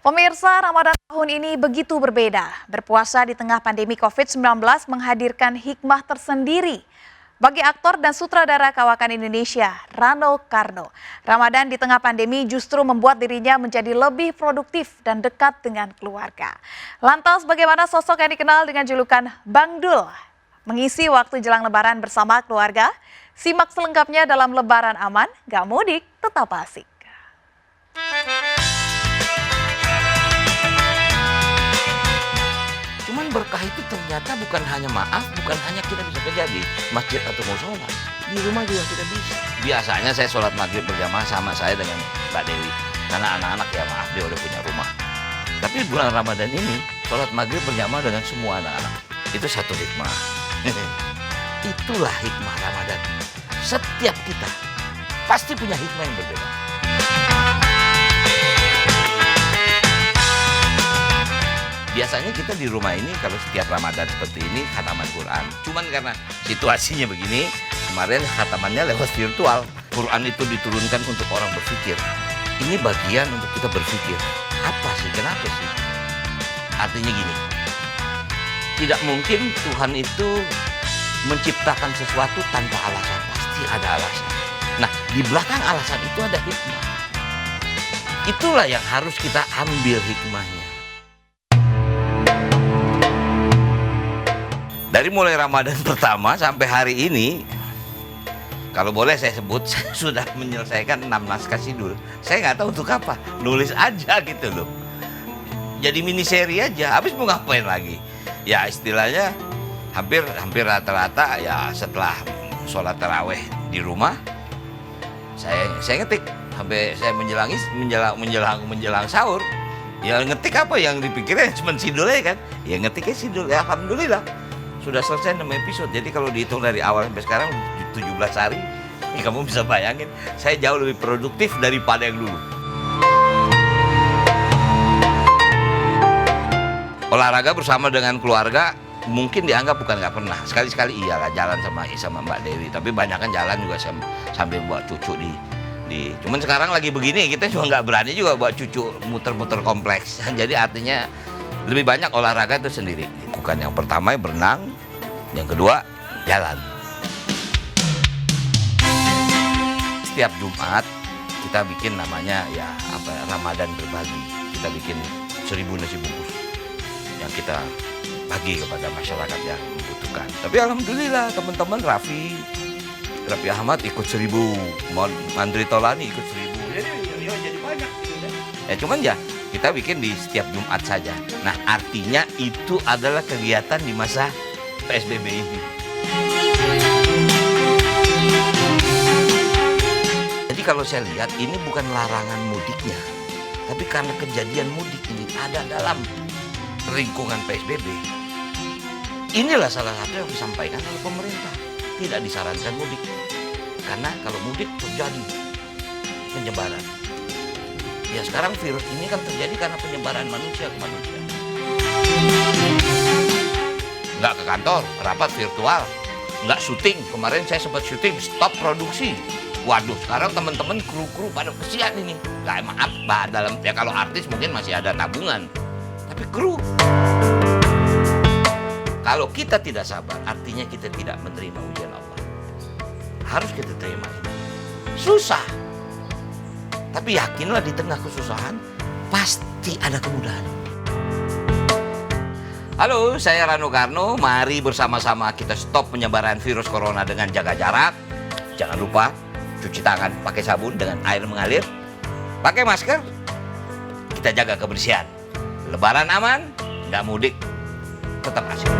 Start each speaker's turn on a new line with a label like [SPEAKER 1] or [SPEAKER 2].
[SPEAKER 1] Pemirsa, Ramadan tahun ini begitu berbeda. Berpuasa di tengah pandemi COVID-19 menghadirkan hikmah tersendiri. Bagi aktor dan sutradara kawakan Indonesia, Rano Karno, Ramadan di tengah pandemi justru membuat dirinya menjadi lebih produktif dan dekat dengan keluarga. Lantas bagaimana sosok yang dikenal dengan julukan Bang Dul mengisi waktu jelang Lebaran bersama keluarga? Simak selengkapnya dalam Lebaran Aman, Gak Mudik, Tetap Asik.
[SPEAKER 2] Cuman berkah itu ternyata bukan hanya maaf, bukan hanya kita bisa kerja di masjid atau musola. Di rumah juga kita bisa. Biasanya saya sholat maghrib berjamaah sama saya dengan Mbak Dewi. Karena anak-anak ya maaf dia udah punya rumah. Tapi bulan Ramadan ini sholat maghrib berjamaah dengan semua anak-anak. Itu satu hikmah. Itulah hikmah Ramadan. Setiap kita pasti punya hikmah yang berbeda. Biasanya kita di rumah ini kalau setiap Ramadan seperti ini khataman Quran. Cuman karena situasinya begini, kemarin khatamannya lewat virtual. Quran itu diturunkan untuk orang berpikir. Ini bagian untuk kita berpikir. Apa sih? Kenapa sih? Artinya gini. Tidak mungkin Tuhan itu menciptakan sesuatu tanpa alasan. Pasti ada alasan. Nah, di belakang alasan itu ada hikmah. Itulah yang harus kita ambil hikmahnya. Dari mulai Ramadan pertama sampai hari ini, kalau boleh saya sebut, saya sudah menyelesaikan 6 naskah sidul. Saya nggak tahu untuk apa, nulis aja gitu loh. Jadi mini seri aja, habis mau ngapain lagi? Ya istilahnya hampir rata-rata ya setelah sholat taraweh di rumah, saya ngetik sampai saya menjelang sahur. Ya ngetik apa yang dipikirnya cuma sidulnya kan? Ya ngetiknya sidul, ya alhamdulillah. Sudah selesai 6 episode, jadi kalau dihitung dari awal sampai sekarang 17 hari, ya kamu bisa bayangin, saya jauh lebih produktif daripada yang dulu. Olahraga bersama dengan keluarga mungkin dianggap bukan nggak pernah, sekali-sekali iyalah jalan sama Mbak Dewi, tapi banyak kan jalan juga sambil bawa cucu di. Cuman sekarang lagi begini, kita juga nggak berani juga bawa cucu muter-muter kompleks, jadi artinya lebih banyak olahraga itu sendiri. Bukan yang pertama berenang, yang kedua jalan. Setiap Jumat kita bikin namanya ya Ramadan berbagi. Kita bikin 1000 nasi bungkus yang kita bagi kepada masyarakat yang membutuhkan. Tapi alhamdulillah teman-teman Raffi Ahmad ikut 1000, Mandri Tolani ikut 1000. Jadi banyak gitu ya. Ya cuman ya kita bikin di setiap Jumat saja. Nah artinya itu adalah kegiatan di masa PSBB ini. Jadi kalau saya lihat ini bukan larangan mudiknya, tapi karena kejadian mudik ini ada dalam lingkungan PSBB. Inilah salah satu yang disampaikan oleh pemerintah. Tidak disarankan mudik. Karena kalau mudik terjadi penyebaran. Ya sekarang virus ini kan terjadi karena penyebaran manusia ke manusia. Nggak ke kantor, rapat virtual. Nggak syuting, kemarin saya sempat syuting, stop produksi. Waduh, sekarang teman-teman kru pada kesian ini. Nggak maaf, dalam ya kalau artis mungkin masih ada tabungan. Tapi kru. Kalau kita tidak sabar, artinya kita tidak menerima ujian Allah. Harus kita terima ini. Susah. Tapi yakinlah di tengah kesusahan pasti ada kemudahan. Halo, saya Rano Karno. Mari bersama-sama kita stop penyebaran virus corona dengan jaga jarak. Jangan lupa cuci tangan pakai sabun dengan air mengalir. Pakai masker. Kita jaga kebersihan. Lebaran aman, nggak mudik, tetap asik.